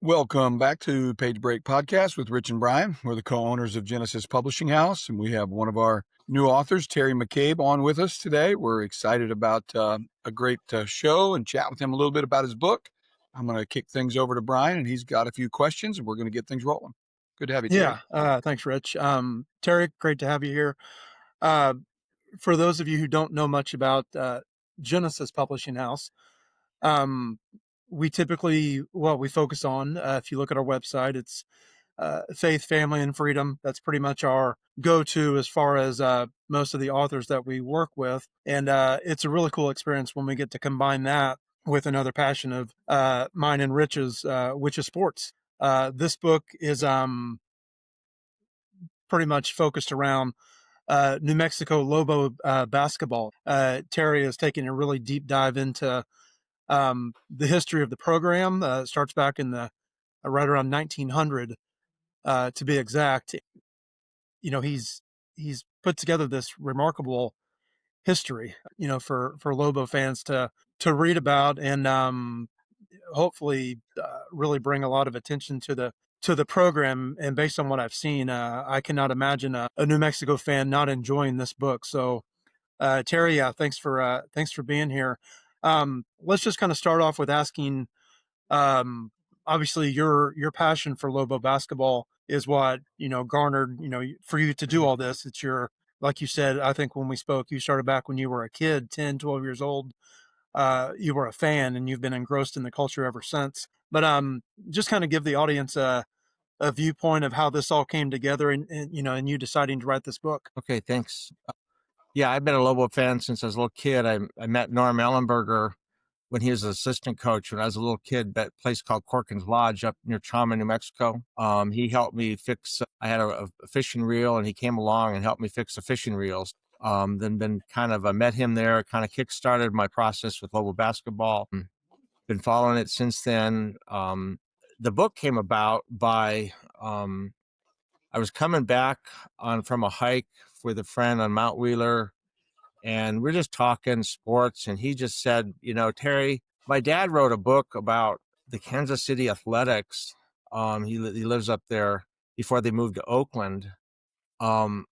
Welcome back to Page Break Podcast with Rich and Brian. We're the co-owners of Genesis Publishing House, and we have one of our new authors, Terry McCabe, on with us today. We're excited about a great show and chat with him a little bit about his book. I'm going to kick things over to Brian, and he's got a few questions, and we're going to get things rolling. Good to have you, Terry. Thanks, Rich. Terry, great to have you here. For those of you who don't know much about Genesis Publishing House, we typically, we focus on, if you look at our website, it's faith, family, and freedom. That's pretty much our go-to as far as most of the authors that we work with. And it's a really cool experience when we get to combine that with another passion of mine and Rich's, which is sports. This book is pretty much focused around New Mexico Lobo basketball. Terry is taking a really deep dive into the history of the program. It starts back in the right around 1900, to be exact. You know, he's put together this remarkable history, for Lobo fans to read about and hopefully really bring a lot of attention to the program. And based on what I've seen, I cannot imagine a New Mexico fan not enjoying this book. So, Terry, thanks for being here. Let's just kind of start off with asking. Obviously, your passion for Lobo basketball is what garnered for you to do all this. It's your, like you said, I think when we spoke, you started back when you were a kid, 10, 12 years old. You were a fan, and you've been engrossed in the culture ever since. But just kind of give the audience a viewpoint of how this all came together, and you deciding to write this book. Okay, thanks. Yeah, I've been a Lobo fan since I was a little kid. I met Norm Ellenberger when he was an assistant coach when I was a little kid at a place called Corkins Lodge up near Chama, New Mexico. He helped me fix, I had a fishing reel, and he came along and helped me fix the fishing reels. Then I met him there, kind of kickstarted my process with Lobo basketball. Been following it since then. The book came about by, I was coming back from a hike with a friend on Mount Wheeler, and we're just talking sports, and he just said, Terry, my dad wrote a book about the Kansas City Athletics. He lives up there before they moved to Oakland. And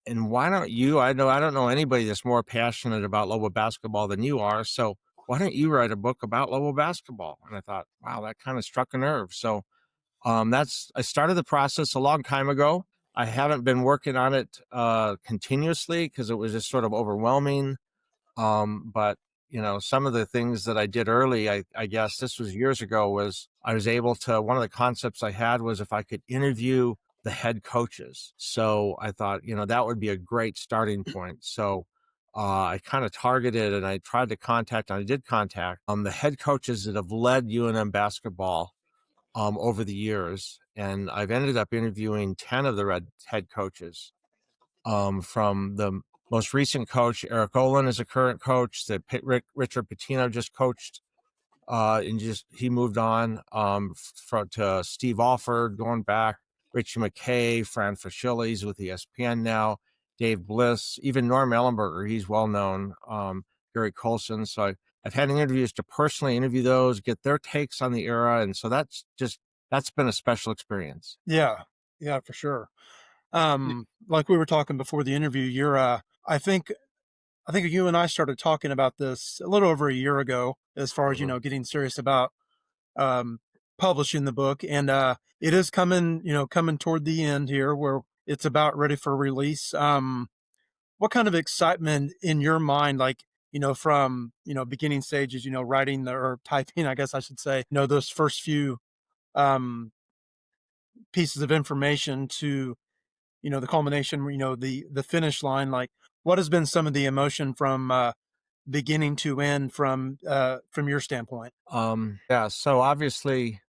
why don't you, I don't know anybody that's more passionate about Lobo basketball than you are, so why don't you write a book about Lobo basketball? And I thought, wow, that kind of struck a nerve. So I started the process a long time ago. I haven't been working on it continuously because it was just sort of overwhelming. But some of the things that I did early, I guess this was years ago, was I was able to, one of the concepts I had was if I could interview the head coaches. So I thought, that would be a great starting point. So I kind of targeted, and I tried to contact, and I did contact the head coaches that have led UNM basketball over the years. And I've ended up interviewing 10 of the head coaches. From the most recent coach, Eric Olin is a current coach that Richard Pitino just coached. He moved on to Steve Alford, going back, Richie McKay, Fran Fascioli's with ESPN now, Dave Bliss, even Norm Ellenberger, he's well known, Gary Colson. So I've had interviews to personally interview those, get their takes on the era. And so that's been a special experience. Yeah, for sure. Like we were talking before the interview, you're, I think you and I started talking about this a little over a year ago, as far as, getting serious about, publishing the book. And, it is coming toward the end here where it's about ready for release. What kind of excitement in your mind, like, from, beginning stages, writing or typing, I guess I should say, those first few, pieces of information to, the culmination, the finish line, like what has been some of the emotion from beginning to end from your standpoint? So obviously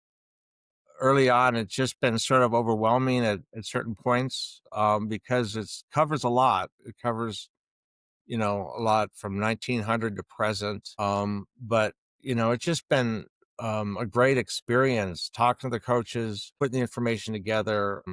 early on, it's just been sort of overwhelming at certain points because it covers a lot. It covers, a lot from 1900 to present. But, it's just been a great experience talking to the coaches, putting the information together.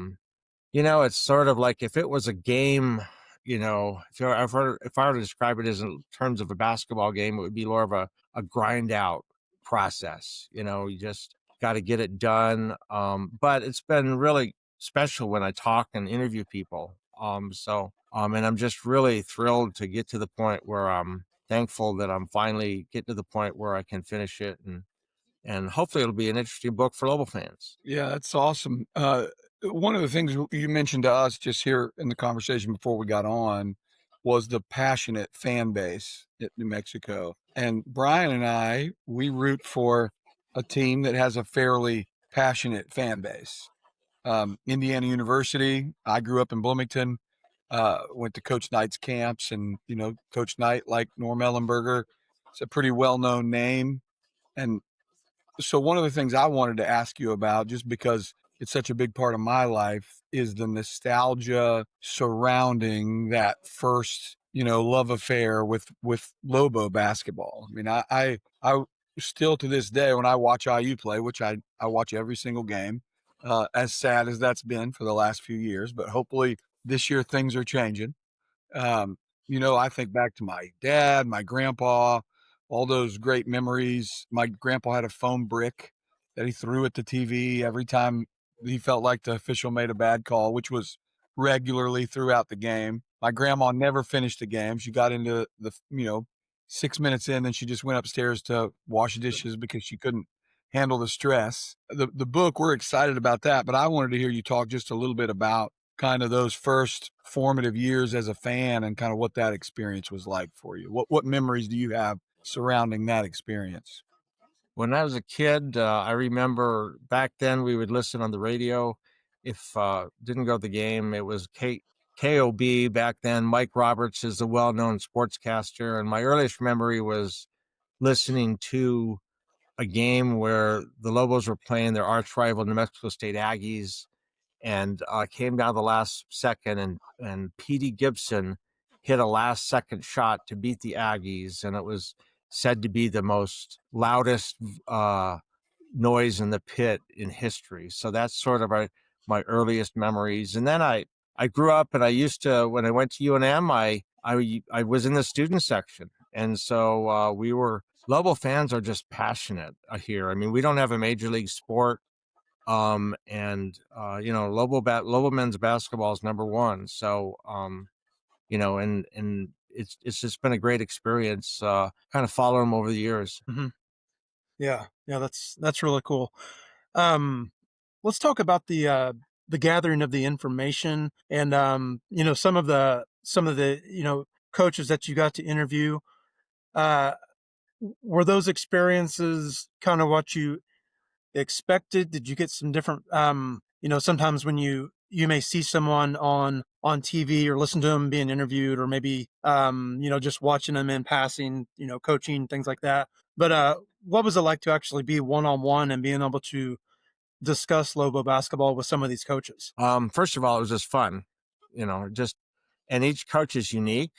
It's sort of like if it was a game, if I were to describe it as in terms of a basketball game, it would be more of a grind out process. You just got to get it done. But it's been really special when I talk and interview people. And I'm just really thrilled to get to the point where I'm thankful that I'm finally getting to the point where I can finish it, and hopefully it'll be an interesting book for Lobo fans. Yeah, that's awesome. One of the things you mentioned to us just here in the conversation before we got on was the passionate fan base at New Mexico. And Brian and I, we root for a team that has a fairly passionate fan base. Indiana University, I grew up in Bloomington, went to Coach Knight's camps, and, Coach Knight, like Norm Ellenberger, it's a pretty well-known name. And so one of the things I wanted to ask you about, just because it's such a big part of my life, is the nostalgia surrounding that first, love affair with Lobo basketball. I mean, I still to this day when I watch IU play, which I watch every single game, as sad as that's been for the last few years, but hopefully this year things are changing. Um, I think back to my dad, my grandpa, all those great memories. My grandpa had a foam brick that he threw at the TV every time he felt like the official made a bad call, which was regularly throughout the game. My grandma never finished the game. She got into the, 6 minutes in, then she just went upstairs to wash dishes because she couldn't handle the stress. The book, we're excited about that, but I wanted to hear you talk just a little bit about kind of those first formative years as a fan and kind of what that experience was like for you. What memories do you have surrounding that experience? When I was a kid, I remember back then we would listen on the radio. If didn't go to the game, it was KOB back then. Mike Roberts is a well-known sportscaster, and my earliest memory was listening to a game where the Lobos were playing their arch rival New Mexico State Aggies, and came down the last second, and Petey Gibson hit a last second shot to beat the Aggies, and it was said to be the most loudest noise in the pit in history. So that's sort of my earliest memories. And then I grew up, and I used to, when I went to UNM, I was in the student section, and so we were. Lobo fans are just passionate here. I mean, we don't have a major league sport. Lobo men's basketball is number one. So, and it's just been a great experience, kind of follow them over the years. Mm-hmm. Yeah. That's really cool. Let's talk about the gathering of the information and, some of the, coaches that you got to interview. Uh, were those experiences kind of what you expected? Did you get some different, sometimes when you may see someone on TV or listen to them being interviewed, or maybe, just watching them in passing, coaching, things like that. But what was it like to actually be one-on-one and being able to discuss Lobo basketball with some of these coaches? First of all, it was just fun, just, and each coach is unique.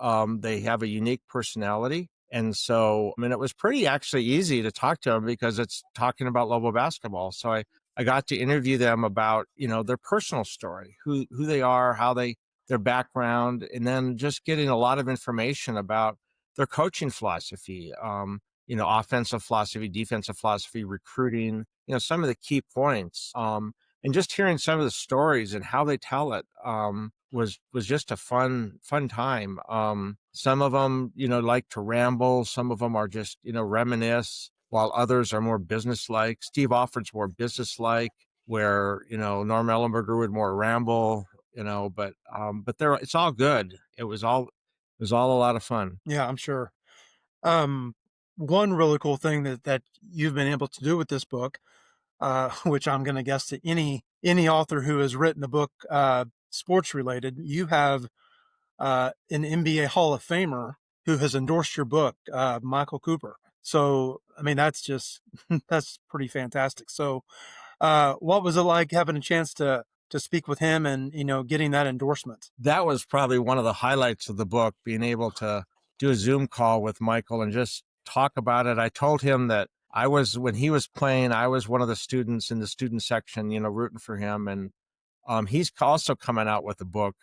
They have a unique personality. And so, I mean, it was pretty actually easy to talk to them because it's talking about Lobo basketball. So I got to interview them about, their personal story, who they are, their background, and then just getting a lot of information about their coaching philosophy, offensive philosophy, defensive philosophy, recruiting, some of the key points. And just hearing some of the stories and how they tell it, was just a fun time. Some of them, like to ramble. Some of them are just, reminisce, while others are more businesslike. Steve Offord's more businesslike, where, Norm Ellenberger would more ramble, but it's all good. It was all a lot of fun. Yeah, I'm sure. One really cool thing that you've been able to do with this book, which I'm going to guess that any author who has written a book, sports related, you have an NBA Hall of Famer who has endorsed your book, Michael Cooper. So, I mean, that's just that's pretty fantastic. So, what was it like having a chance to speak with him and getting that endorsement? That was probably one of the highlights of the book, being able to do a Zoom call with Michael and just talk about it. I told him that when he was playing, I was one of the students in the student section, rooting for him. And he's also coming out with a book.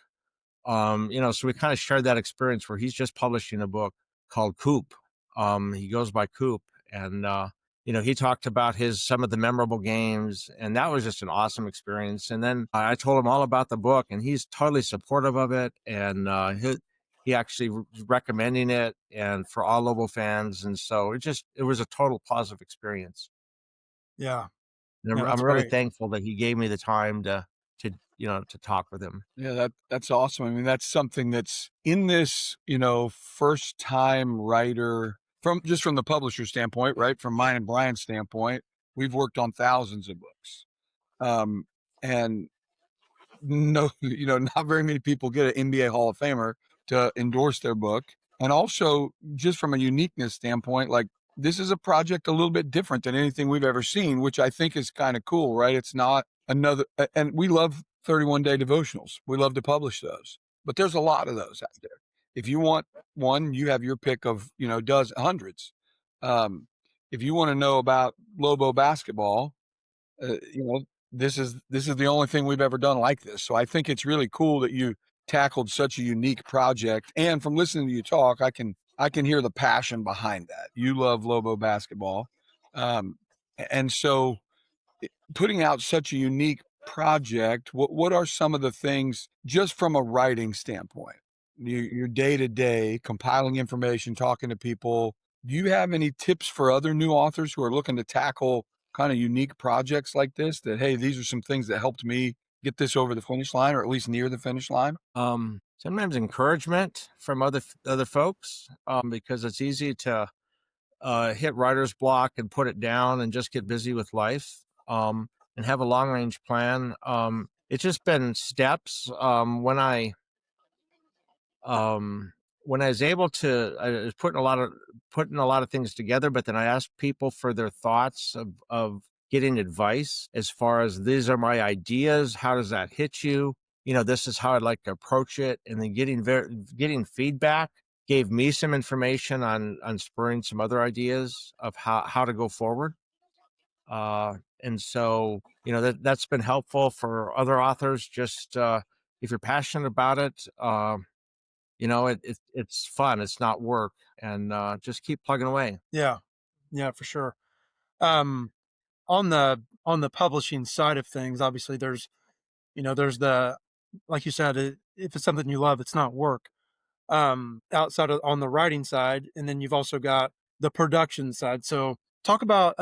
So we kind of shared that experience where he's just publishing a book called Coop. He goes by Coop. And he talked about some of the memorable games, and that was just an awesome experience. And then I told him all about the book, and he's totally supportive of it. And he actually was recommending it and for all Lobo fans. And so it was a total positive experience. Yeah. And Yeah, I'm that's really great. thankful that he gave me the time to talk with him. Yeah, that's awesome. I mean, that's something that's in this, first time writer from the publisher standpoint, right? From mine and Brian's standpoint, we've worked on thousands of books. And no, not very many people get an NBA Hall of Famer to endorse their book. And also, just from a uniqueness standpoint, like this is a project a little bit different than anything we've ever seen, which I think is kind of cool, right? It's not another, and we love 31-day devotionals. We love to publish those, but there's a lot of those out there. If you want one, you have your pick of, hundreds. If you want to know about Lobo basketball, uh, you know, this is the only thing we've ever done like this. So I think it's really cool that you tackled such a unique project. And from listening to you talk, I can hear the passion behind that. You love Lobo basketball, um, and so putting out such a unique project, what are some of the things just from a writing standpoint? Your day to day compiling information, talking to people. Do you have any tips for other new authors who are looking to tackle kind of unique projects like this? That hey, these are some things that helped me get this over the finish line, or at least near the finish line. Sometimes encouragement from other folks, because it's easy to hit writer's block and put it down and just get busy with life, and have a long range plan. It's just been steps. When I was able to, I was putting a lot of things together, but then I asked people for their thoughts of getting advice as far as these are my ideas. How does that hit you? This is how I'd like to approach it. And then getting feedback gave me some information on spurring some other ideas of how to go forward. And so, that's been helpful for other authors. Just if you're passionate about it, it's fun. It's not work, and just keep plugging away. Yeah. Yeah, for sure. Um, on the publishing side of things, obviously there's the, like you said, if it's something you love, it's not work. Outside of on the writing side, and then you've also got the production side. So talk about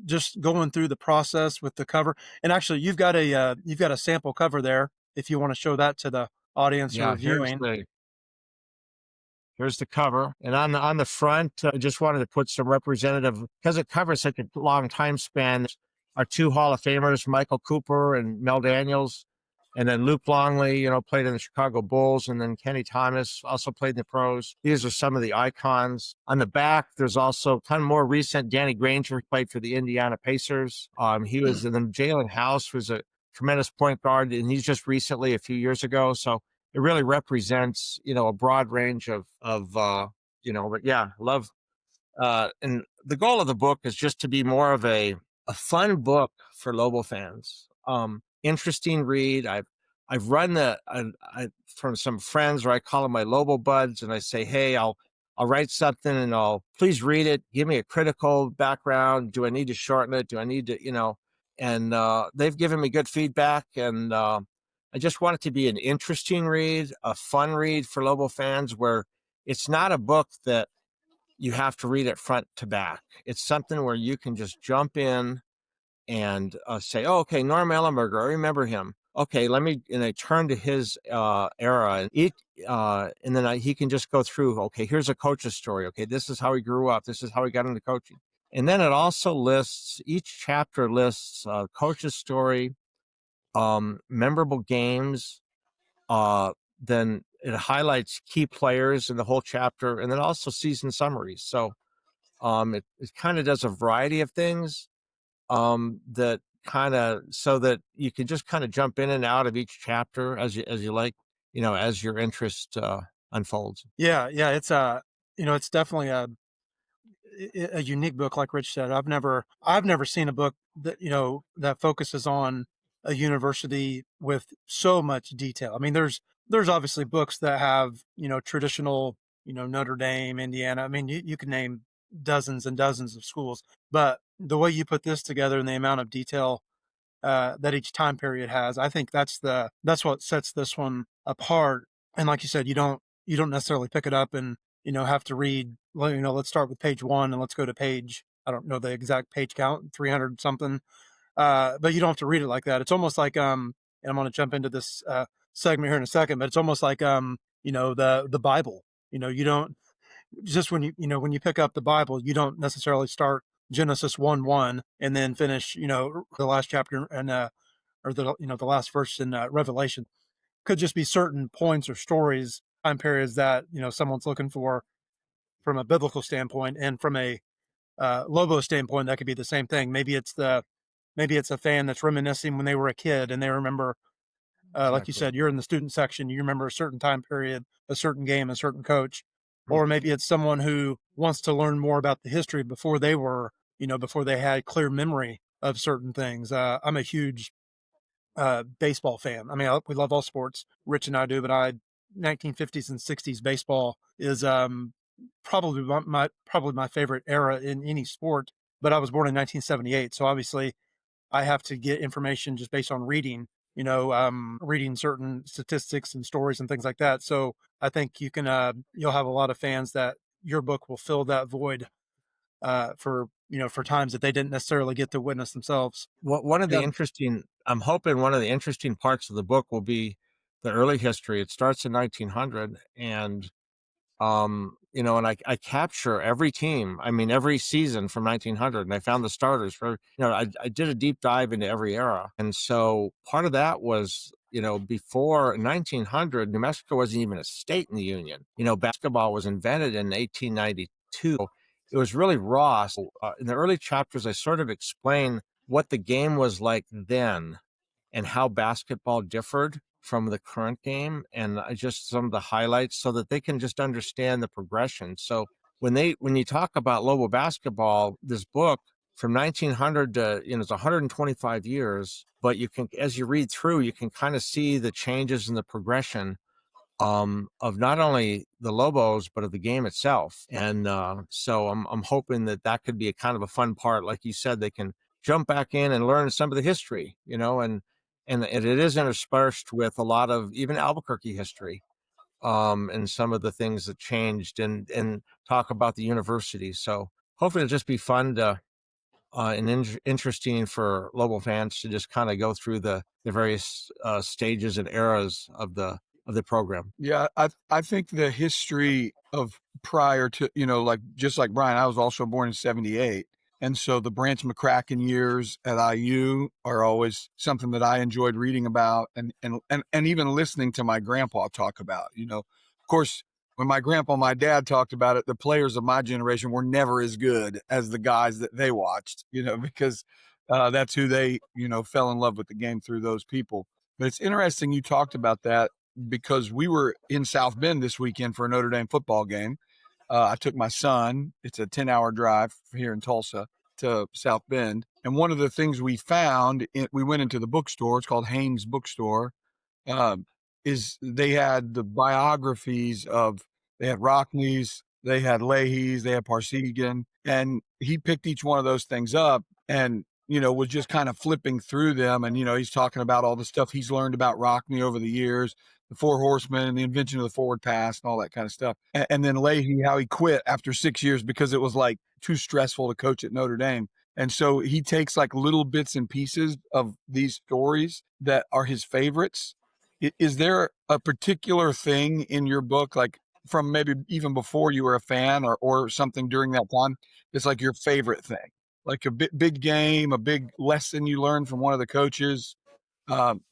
just going through the process with the cover. And actually, you've got a sample cover there if you want to show that to the audience who Yeah, are viewing. here's the cover, and on the front, I just wanted to put some representative because it covers such a long time span. Our two Hall of Famers, Michael Cooper and Mel Daniels, and then Luke Longley, played in the Chicago Bulls, and then Kenny Thomas also played in the pros. These are some of the icons. On the back, there's also kind of more recent. Danny Granger played for the Indiana Pacers. He was, and then Jalen House was a tremendous point guard, and he's just recently, a few years ago. So it really represents, a broad range but yeah, love. And the goal of the book is just to be more of a fun book for Lobo fans. Interesting read. I've run from some friends, where I call them my Lobo buds, and I say, hey, I'll write something and please read it. Give me a critical background. Do I need to shorten it? Do I need to, and they've given me good feedback, and I just want it to be an interesting read, a fun read for Lobo fans, where it's not a book that you have to read it front to back. It's something where you can just jump in and say, oh, okay, Norm Ellenberger, I remember him. Okay, and I turn to his era, and then he can just go through, okay, here's a coach's story. Okay, this is how he grew up. This is how he got into coaching. And then it also each chapter lists coach's story, memorable games, then it highlights key players in the whole chapter, and then also season summaries. So it kind of does a variety of things, that kind of, so that you can just kind of jump in and out of each chapter as you like, as your interest unfolds. Yeah, yeah, it's definitely a unique book, like Rich said. I've never seen a book that that focuses on a university with so much detail. I mean, there's obviously books that have traditional Notre Dame, Indiana. I mean, you can name dozens and dozens of schools, but the way you put this together and the amount of detail that each time period has, I think that's what sets this one apart. And like you said, you don't necessarily pick it up and have to read. Well, let's start with page 1 and let's go to page, I don't know the exact page count, 300 something. But you don't have to read it like that. It's almost like and I'm going to jump into this segment here in a second, but it's almost like the Bible. You don't just when you pick up the Bible, you don't necessarily start Genesis 1:1 and then finish the last chapter and or the last verse in Revelation. Could just be certain points or stories, time periods that someone's looking for from a biblical standpoint, and from a Lobo standpoint, that could be the same thing. Maybe it's a fan that's reminiscing when they were a kid and they remember, like you Exactly. said, you're in the student section, you remember a certain time period, a certain game, a certain coach. Mm. Or maybe it's someone who wants to learn more about the history before they were, before they had clear memory of certain things. I'm a huge baseball fan. I mean, we love all sports, Rich and I do, but 1950s and 60s baseball is probably probably my favorite era in any sport. But I was born in 1978, so obviously I have to get information just based on reading, reading certain statistics and stories and things like that. So I think you'll have a lot of fans that your book will fill that void for times that they didn't necessarily get to witness themselves. One of the Yeah, interesting, I'm hoping one of the interesting parts of the book will be the early history. It starts in 1900, and and I capture every team. I mean, every season from 1900, and I found the starters for. I did a deep dive into every era, and so part of that was, before 1900, New Mexico wasn't even a state in the union. Basketball was invented in 1892. It was really raw. So, in the early chapters, I sort of explain what the game was like then and how basketball differed from the current game, and just some of the highlights so that they can just understand the progression. So when you talk about Lobo basketball, this book from 1900 to, it's 125 years, but you can, as you read through, you can kind of see the changes in the progression of not only the Lobos but of the game itself. And so I'm hoping that could be a kind of a fun part. Like you said, they can jump back in and learn some of the history, and it is interspersed with a lot of even Albuquerque history, and some of the things that changed, and talk about the university. So hopefully it'll just be fun to interesting for Lobo fans to just kind of go through the various stages and eras of the program. yeah. I think the history of prior to, like just like Brian, I was also born in '78. And so the Branch McCracken years at IU are always something that I enjoyed reading about, and even listening to my grandpa talk about. Of course, when my grandpa and my dad talked about it, the players of my generation were never as good as the guys that they watched, because that's who they, fell in love with the game through those people. But it's interesting you talked about that, because we were in South Bend this weekend for a Notre Dame football game. I took my son. It's a 10-hour drive here in Tulsa to South Bend. And one of the things we found, we went into the bookstore. It's called Haynes Bookstore. Um, is they had the biographies of, they had Rockneys, they had Leahy's, they had Parsegan, and he picked each one of those things up and was just kind of flipping through them. And he's talking about all the stuff he's learned about Rockney over the years, the Four Horsemen and the invention of the forward pass and all that kind of stuff. And then Leahy, how he quit after 6 years because it was like too stressful to coach at Notre Dame. And so he takes like little bits and pieces of these stories that are his favorites. Is there a particular thing in your book, like from maybe even before you were a fan, or something during that time, that's like your favorite thing? Like a big game, a big lesson you learned from one of the coaches?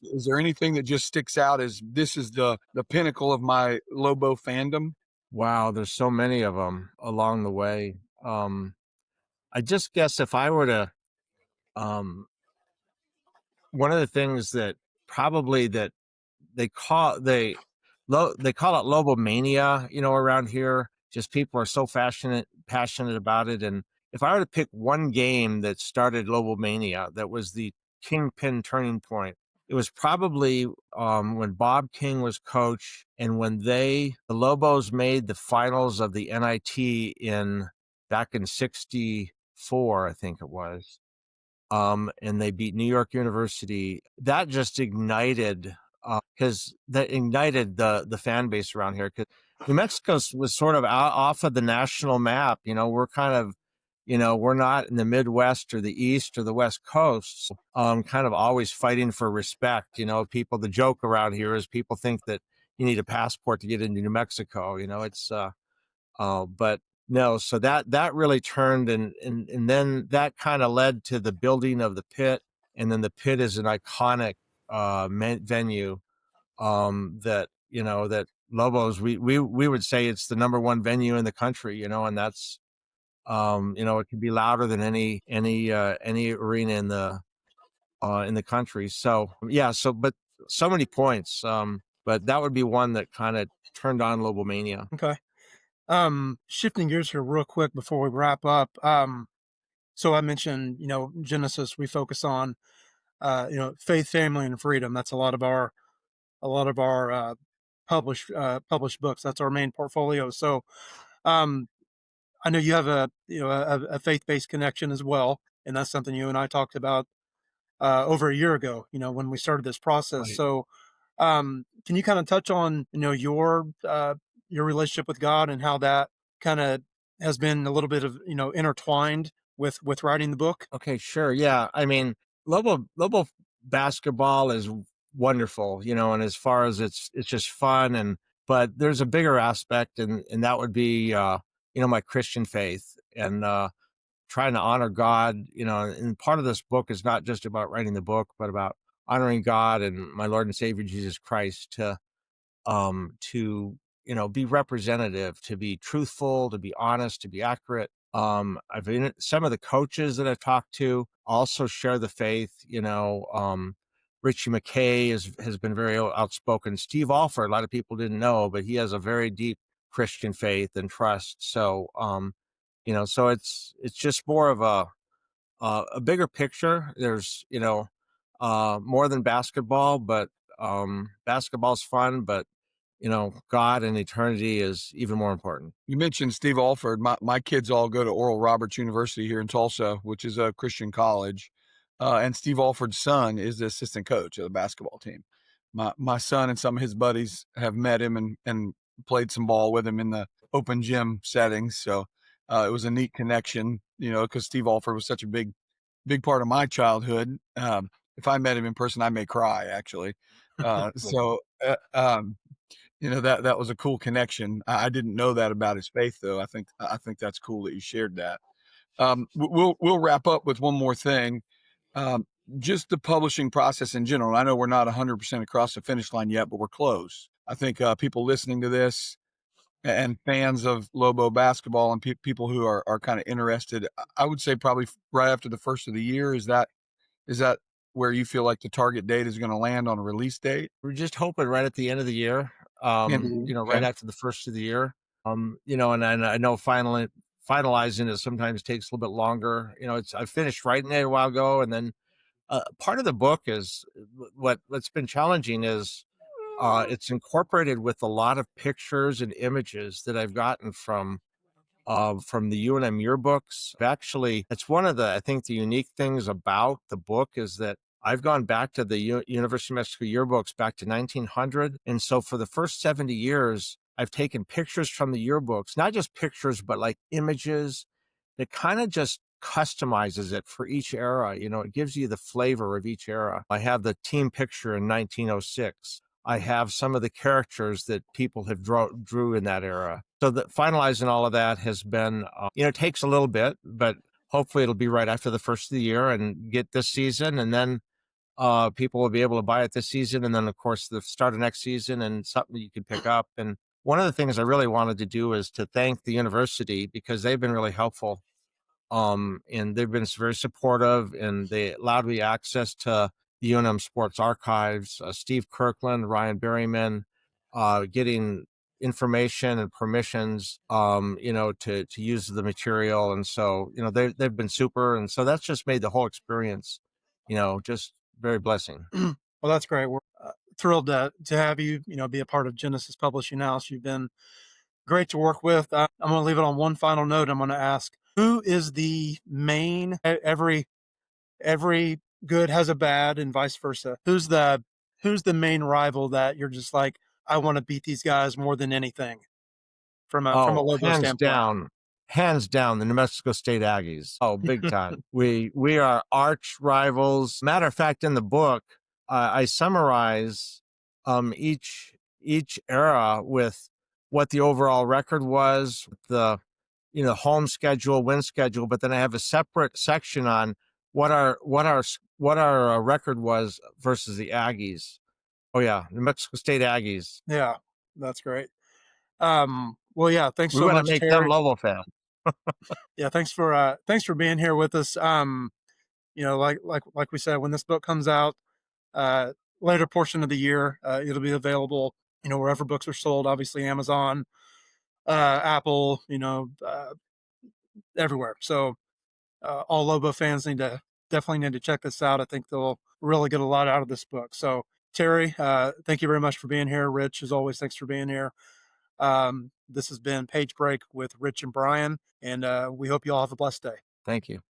Is there anything that just sticks out as this is the pinnacle of my Lobo fandom? Wow, there's so many of them along the way. I just guess if I were to, um, one of the things that probably that they call they call it Lobomania, around here. Just people are so passionate about it. And if I were to pick one game that started Lobomania, that was the kingpin turning point, it was probably when Bob King was coach, and when the Lobos made the finals of the NIT back in '60. 4, I think it was. And they beat New York University. That just ignited, because that ignited the fan base around here. Because New Mexico was sort of off of the national map. We're kind of, we're not in the Midwest or the East or the West Coast. Kind of always fighting for respect. The joke around here is people think that you need a passport to get into New Mexico. But no, so that really turned, and then that kind of led to the building of the pit, and then the pit is an iconic venue, that Lobos, we would say it's the number one venue in the country, and that's, it can be louder than any arena in the country. So yeah, but so many points, but that would be one that kind of turned on Lobomania. Okay. Shifting gears here real quick before we wrap up. So I mentioned, Genesis, we focus on, faith, family, and freedom. That's a lot of our published books. That's our main portfolio. So, I know you have a faith-based connection as well, and that's something you and I talked about over a year ago, when we started this process. Right. So, can you kind of touch on, your relationship with God and how that kind of has been a little bit of, intertwined with writing the book? Okay, sure. Yeah. I mean, Lobo basketball is wonderful, and as far as it's just fun, but there's a bigger aspect, and that would be my Christian faith, and trying to honor God, and part of this book is not just about writing the book, but about honoring God and my Lord and Savior Jesus Christ, to be representative, to be truthful, to be honest, to be accurate. I've been some of the coaches that I've talked to also share the faith. Richie McKay has been very outspoken. Steve Alford, a lot of people didn't know, but he has a very deep Christian faith and trust. So so it's just more of a bigger picture. There's more than basketball, but basketball's fun, but God and eternity is even more important. You mentioned Steve Alford. My kids all go to Oral Roberts University here in Tulsa, which is a Christian college. And Steve Alford's son is the assistant coach of the basketball team. My son and some of his buddies have met him and played some ball with him in the open gym settings. So it was a neat connection, because Steve Alford was such a big part of my childhood. If I met him in person, I may cry, actually. That was a cool connection. I didn't know that about his faith, though. I think that's cool that you shared that. We'll wrap up with one more thing. Um, just the publishing process in general. I know we're not 100% across the finish line yet, but we're close. I think people listening to this and fans of Lobo basketball and people who are kind of interested, I would say probably right after the first of the year. Is that where you feel like the target date is going to land on a release date? We're just hoping right at the end of the year, right Okay. after the first of the year. And I know finalizing it sometimes takes a little bit longer. I finished writing it a while ago, and then part of the book is what's been challenging is it's incorporated with a lot of pictures and images that I've gotten from the UNM yearbooks. Actually, it's one of I think the unique things about the book is that I've gone back to the University of Mexico yearbooks back to 1900. And so for the first 70 years, I've taken pictures from the yearbooks, not just pictures, but like images that kind of just customizes it for each era. It gives you the flavor of each era. I have the team picture in 1906. I have some of the characters that people have drew in that era. So finalizing all of that has been, it takes a little bit, but hopefully it'll be right after the first of the year and get this season. And then people will be able to buy it this season. And then, of course, the start of next season and something that you can pick up. And one of the things I really wanted to do is to thank the university because they've been really helpful. And they've been very supportive, and they allowed me access to the UNM Sports Archives, Steve Kirkland, Ryan Berryman, getting information and permissions, to use the material. And so, they've been super. And so that's just made the whole experience, just very blessing. Well, that's great. We're thrilled to have you, be a part of Genesis Publishing House. You've been great to work with. I'm going to leave it on one final note. I'm going to ask, Who is the main? Every good has a bad, and vice versa. Who's the main rival that you're just like, I want to beat these guys more than anything from a Oh, Lobo standpoint? hands down, the New Mexico State Aggies. Oh, big time. We are arch rivals. Matter of fact, in the book, I summarize each era with what the overall record was, the home schedule, win schedule, but then I have a separate section on what our record was versus the Aggies. Oh yeah, New Mexico State Aggies. Yeah, that's great. Well, yeah, thanks We so want to much, make them Terry. Lobo fans. Yeah, thanks for being here with us. Like we said, when this book comes out, uh, later portion of the year, it'll be available, wherever books are sold. Obviously, Amazon, Apple, everywhere. So all Lobo fans definitely need to check this out. I think they'll really get a lot out of this book. So Terry, thank you very much for being here. Rich, as always, thanks for being here. This has been Page Break with Rich and Brian, and we hope you all have a blessed day. Thank you.